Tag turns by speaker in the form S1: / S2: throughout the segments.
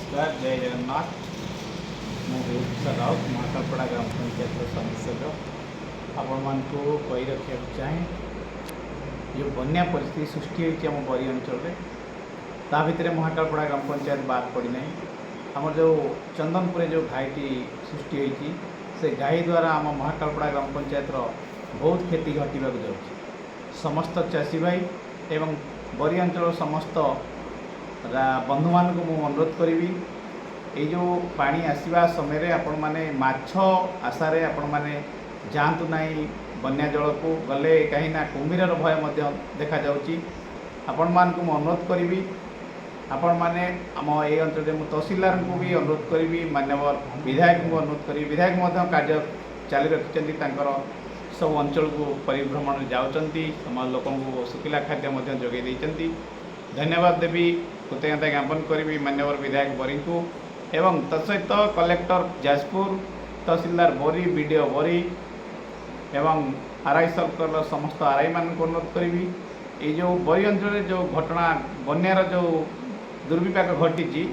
S1: नमस्कार जय जगन्नाथ मुझे राउत महाकालपड़ा ग्राम पंचायत सदस्य आपण मान कही रखा चाहे जो बन्या परिस्थिति सृष्टि होती आम बरी अंचल ता भितर महाकालपड़ा ग्राम पंचायत बाद पड़ना आम जो चंदनपुर जो घाईटी सृष्टि होती से घाई द्वारा आम महाकालपड़ा ग्राम पंचायत बहुत क्षति घटवा जाऊँ समस्त चाषी भाई एवं बरी अंचल समस्त बंधु मान को अनुरोध करी ये जो पानी आसवा समय आपण मैंने माछ आशारे आपण मैंने जातु ना बन्या जल को गले कहीं कुम्भीर भय देखा जाउची आपण मान को अनुरोध करी आपण मैंने आम ये अंचल में तहसीलदार को भी अनुरोध करी मान्यवर विधायक को अनुरोध करी विधायक कार्य चालू रखिंट सब अंचल को परिभ्रमण जाऊँगी समाज लोक शुखिला खाद्य जोगे धन्यवाद देवी कृतज्ञता ज्ञापन करी मान्यवर विधायक बरी को एवं तत्सहित कलेक्टर जाजपुर तहसीलदार बरी बीडीओ बरी एवं आरआई सर्कल समस्त आरआई मान को अनुरोध करी ये जो बरी अंचल जो घटना बन्यार जो दुर्विपाक घटी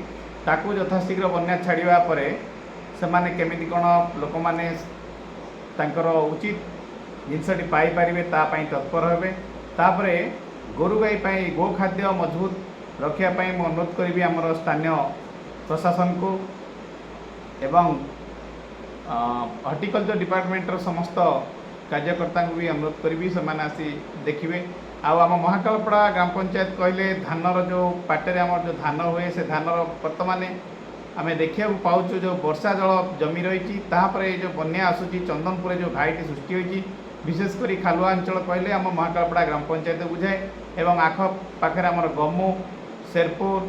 S1: ताकू यथाशीघ्र बन्या छाड़ा पर से केमी कौन लोक मैंने उचित जिनसटी पाइपर तापाई तत्पर हे तापर गोरु गाई गो खाद्य मजबूत रखापी मु अनुरोध करी आमर स्थानीय प्रशासन को एवं हॉर्टिकल्चर डिपार्टमेंटर समस्त कार्यकर्ता को भी अनुरोध करी से आसी देखिए आम महाकालपड़ा ग्राम पंचायत कहले धानर जो पाटे आम जो धान हुए से धानर बर्तमान आम देखा पाचु जो वर्षा जल जमी रही ये जो बन्या आसूची चंदनपुर जो घाईटी सृष्टि होती विशेषकर खालुआ अंचल कहले आम महाकालपड़ा ग्राम पंचायत बुझाए एवं आख पाखे आमर गमु शेरपुर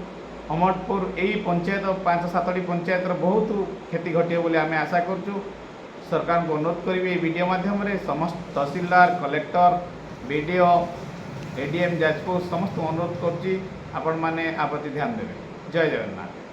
S1: अमरपुर यही पंचायत 5-7टी पंचायत बहुत क्षति घटे बोली आम आशा करूँ सरकार को अनुरोध करी वीडियो माध्यम समस्त तहसीलदार कलेक्टर बीडीओ एडीएम जाजपुर समस्त अनुरोध करुँच आपण मैंने प्रति ध्यान देवे जय जगन्नाथ।